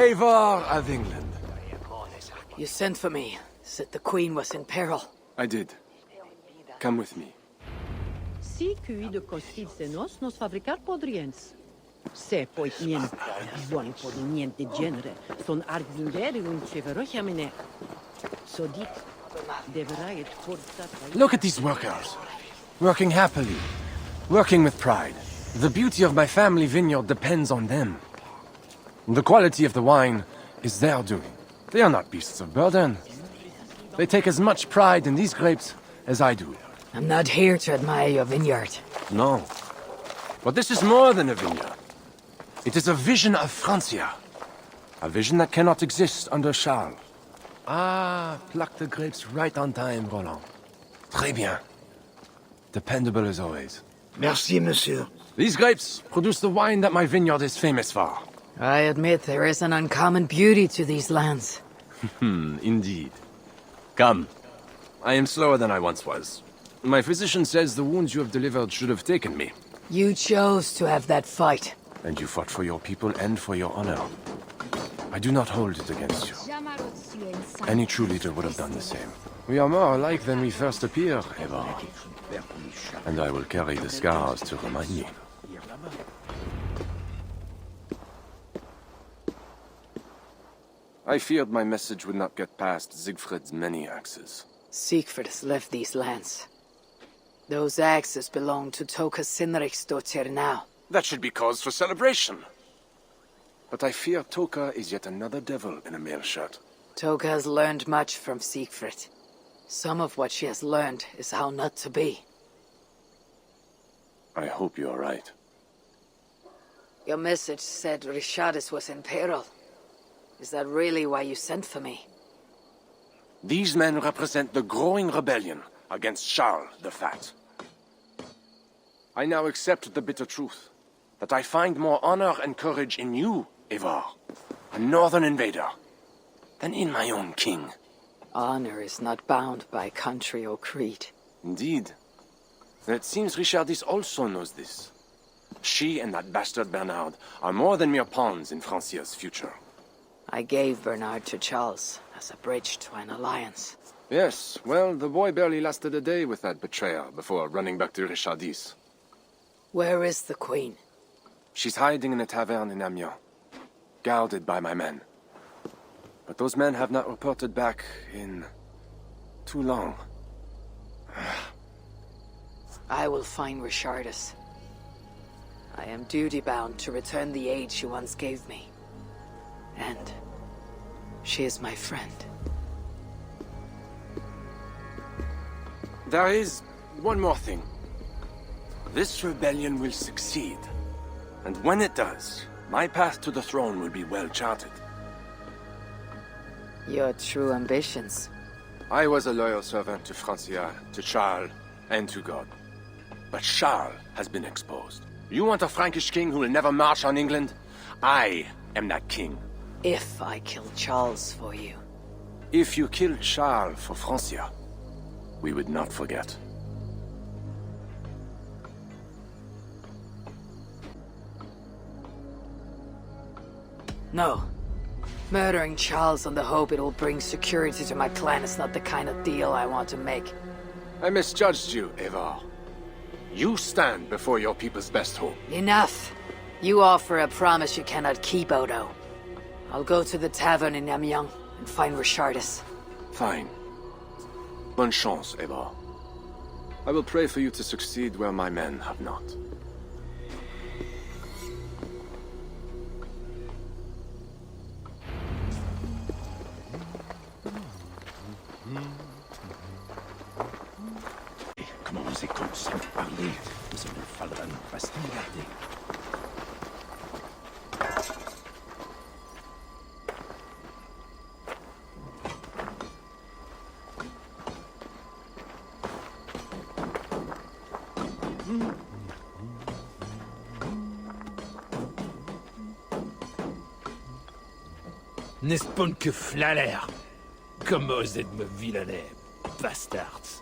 Eivor of England. You sent for me, said the Queen was in peril. I did. Come with me. Si cui de costilsenos nos fabricar podriens. Se poit niente, buon pod niente genere, son argindere un ceverochamine. So dit, deverait forza... Look at these workers. Working happily. Working with pride. The beauty of my family vineyard depends on them. The quality of the wine is their doing. They are not beasts of burden. They take as much pride in these grapes as I do. I'm not here to admire your vineyard. No. But this is more than a vineyard. It is a vision of Francia. A vision that cannot exist under Charles. Ah, pluck the grapes right on time, Roland. Très bien. Dependable as always. Merci, monsieur. These grapes produce the wine that my vineyard is famous for. I admit there is an uncommon beauty to these lands. Indeed. Come. I am slower than I once was. My physician says the wounds you have delivered should have taken me. You chose to have that fight. And you fought for your people and for your honor. I do not hold it against you. Any true leader would have done the same. We are more alike than we first appear, Eivor. And I will carry the scars to remind me. I feared my message would not get past Siegfried's many axes. Siegfried has left these lands. Those axes belong to Toka Sinricsdottir now. That should be cause for celebration. But I fear Toka is yet another devil in a mail shirt. Toka has learned much from Siegfried. Some of what she has learned is how not to be. I hope you are right. Your message said Richardis was in peril. Is that really why you sent for me? These men represent the growing rebellion against Charles the Fat. I now accept the bitter truth that I find more honor and courage in you, Eivor, a northern invader, than in my own king. Honor is not bound by country or creed. Indeed. It seems Richardis also knows this. She and that bastard Bernard are more than mere pawns in Francia's future. I gave Bernard to Charles as a bridge to an alliance. Yes, well, the boy barely lasted a day with that betrayer before running back to Richardis. Where is the Queen? She's hiding in a tavern in Amiens, guarded by my men. But those men have not reported back in too long. I will find Richardis. I am duty-bound to return the aid she once gave me. And she is my friend. There is one more thing. This rebellion will succeed. And when it does, my path to the throne will be well charted. Your true ambitions. I was a loyal servant to Francia, to Charles, and to God. But Charles has been exposed. You want a Frankish king who will never march on England? I am that king. If I kill Charles for you. If you killed Charles for Francia, we would not forget. No. Murdering Charles on the hope it will bring security to my clan is not the kind of deal I want to make. I misjudged you, Eivor. You stand before your people's best hope. Enough! You offer a promise you cannot keep, Odo. I'll go to the tavern in Amiens and find Richardis. Fine. Bonne chance, Eivor. I will pray for you to succeed where my men have not. Comment vous écoute sans parler? Vous me faudra nous rester garder. N'est-ce pas que flaller? Comme osez me vilaner, bastards.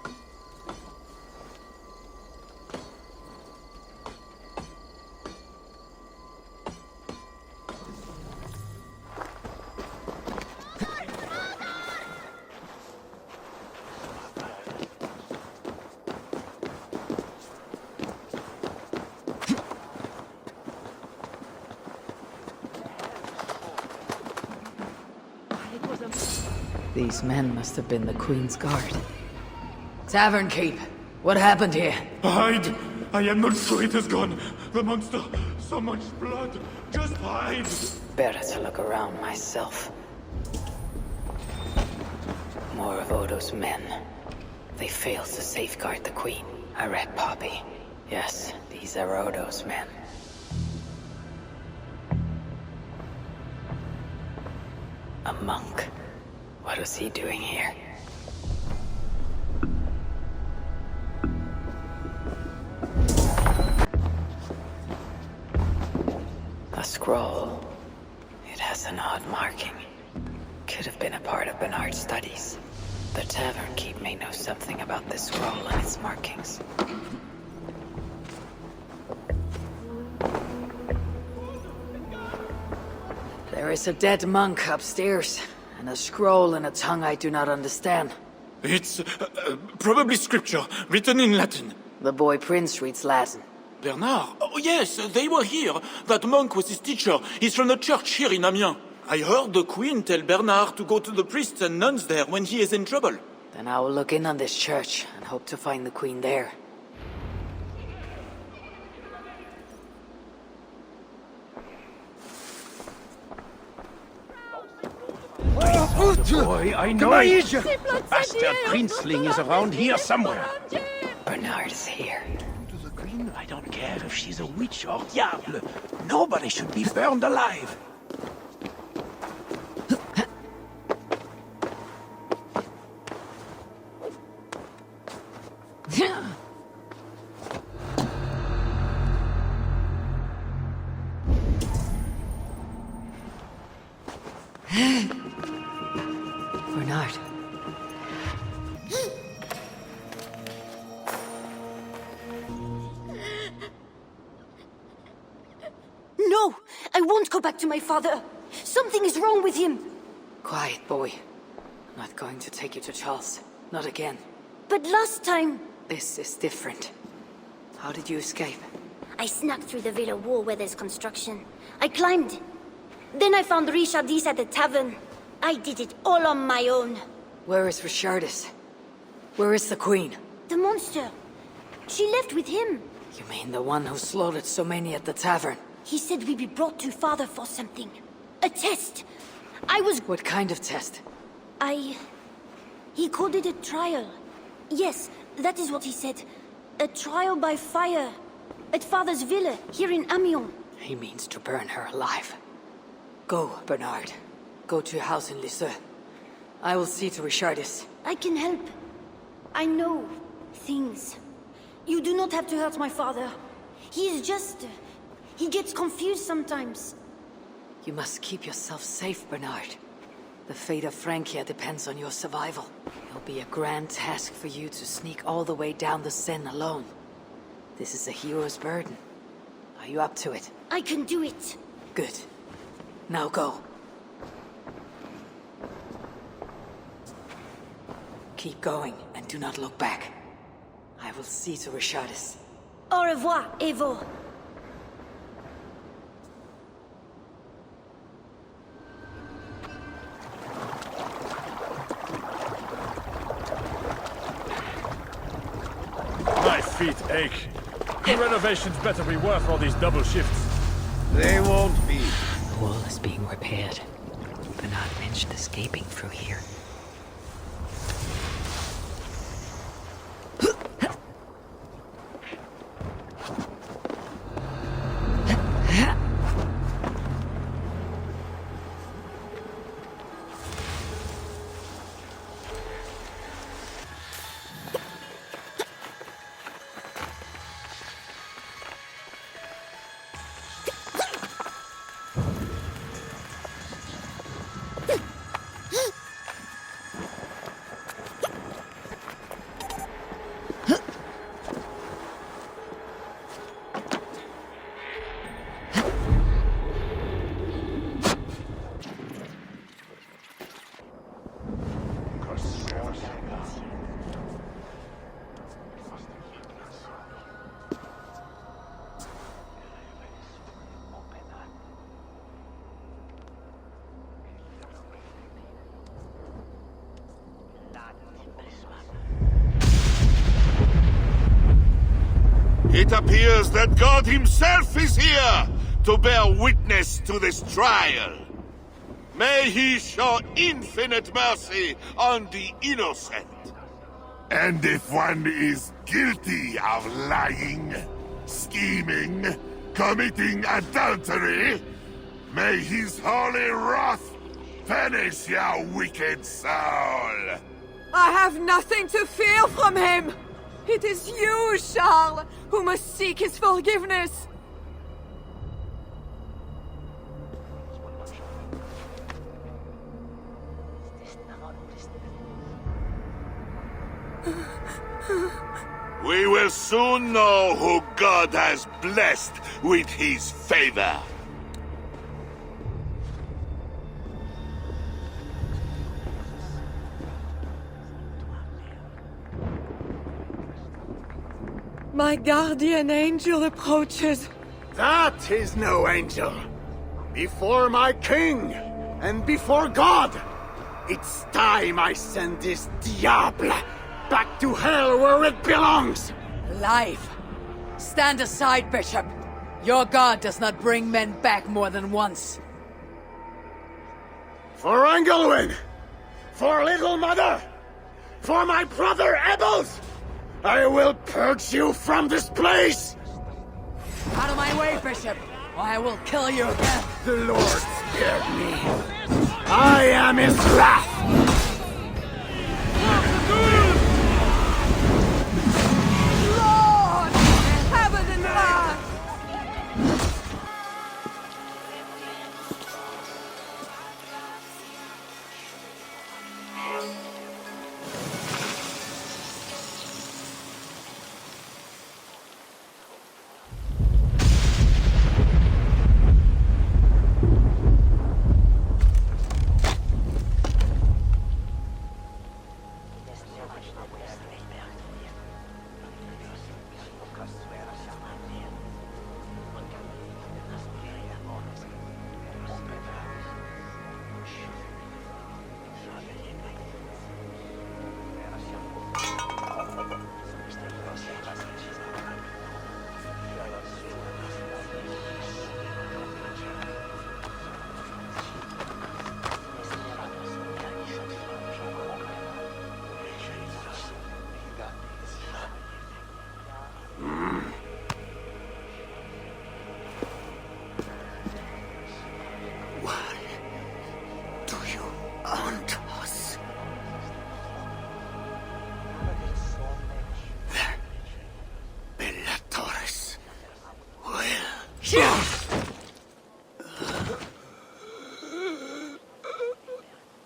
These men must have been the Queen's Guard. Tavern Keep, what happened here? Hide! I am not sure it has gone. The monster, so much blood. Just hide! Better to look around myself. More of Odo's men. They failed to safeguard the Queen. I read Poppy. Yes, these are Odo's men. A monk. What was he doing here? A scroll. It has an odd marking. Could have been a part of Bernard's studies. The Tavern Keep may know something about this scroll and its markings. There is a dead monk upstairs, and a scroll in a tongue I do not understand. It's probably scripture, written in Latin. The boy Prince reads Latin. Bernard? Oh yes, they were here. That monk was his teacher. He's from the church here in Amiens. I heard the Queen tell Bernard to go to the priests and nuns there when he is in trouble. Then I will look in on this church and hope to find the Queen there. Boy, I know it. Bastard princeling is around here somewhere. Bernard is here. To the Queen, I don't care if she's a witch or diable. Nobody should be burned alive. Bernard. No! I won't go back to my father! Something is wrong with him! Quiet, boy. I'm not going to take you to Charles. Not again. But last time... This is different. How did you escape? I snuck through the villa wall where there's construction. I climbed. Then I found Richardis at the tavern. I did it all on my own. Where is Richardis? Where is the Queen? The monster. She left with him. You mean the one who slaughtered so many at the tavern? He said we'd be brought to father for something. A test. I was... What kind of test? He called it a trial. Yes, that is what he said. A trial by fire. At father's villa, here in Amiens. He means to burn her alive. Go, Bernard. Go to your house in Lisieux. I will see to Richardis. I can help. I know things. You do not have to hurt my father. He is just... He gets confused sometimes. You must keep yourself safe, Bernard. The fate of Francia depends on your survival. It'll be a grand task for you to sneak all the way down the Seine alone. This is a hero's burden. Are you up to it? I can do it. Good. Now go. Keep going, and do not look back. I will see to Richardis. Au revoir, Eivor. My feet ache. The renovations better be worth all these double shifts. They won't be. The wall is being repaired. Bernard mentioned escaping through here. It appears that God himself is here to bear witness to this trial. May he show infinite mercy on the innocent. And if one is guilty of lying, scheming, committing adultery, may his holy wrath punish your wicked soul. I have nothing to fear from him! It is you, Charles, who must seek his forgiveness! We will soon know who God has blessed with his favor. My guardian angel approaches. That is no angel. Before my king, and before God, it's time I send this diable back to hell where it belongs! Life! Stand aside, Bishop. Your god does not bring men back more than once. For Engelwin! For Little Mother! For my brother Ebels! I will purge you from this place! Out of my way, Bishop, or I will kill you again. The Lord spared me. I am his wrath! Lord! Heaven and earth!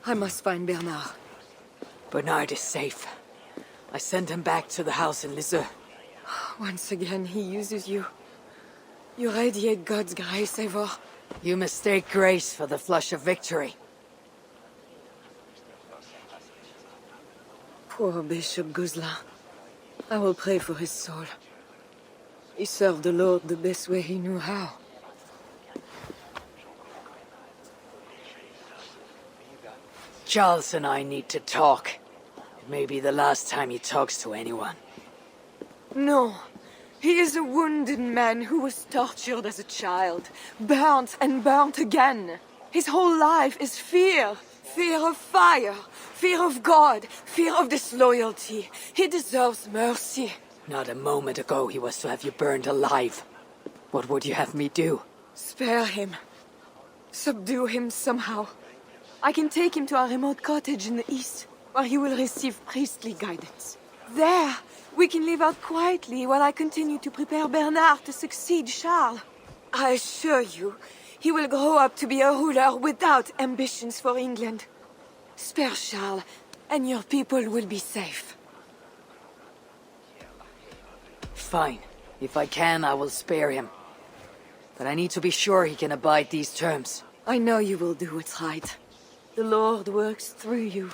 I must find Bernard. Bernard is safe. I sent him back to the house in Lisieux. Once again, he uses you. You radiate God's grace, Eivor. You mistake grace for the flush of victory. Poor Bishop Guzla. I will pray for his soul. He served the Lord the best way he knew how. Charles and I need to talk. It may be the last time he talks to anyone. No. He is a wounded man who was tortured as a child, burnt and burnt again. His whole life is fear. Fear of fire, fear of God, fear of disloyalty. He deserves mercy. Not a moment ago he was to have you burned alive. What would you have me do? Spare him. Subdue him somehow. I can take him to a remote cottage in the east, where he will receive priestly guidance. There, we can live out quietly while I continue to prepare Bernard to succeed Charles. I assure you, he will grow up to be a ruler without ambitions for England. Spare Charles, and your people will be safe. Fine. If I can, I will spare him. But I need to be sure he can abide these terms. I know you will do what's right. The Lord works through you,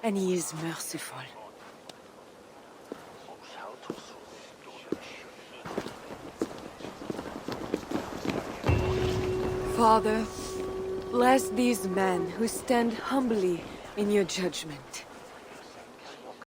and he is merciful. Father, bless these men who stand humbly in your judgment.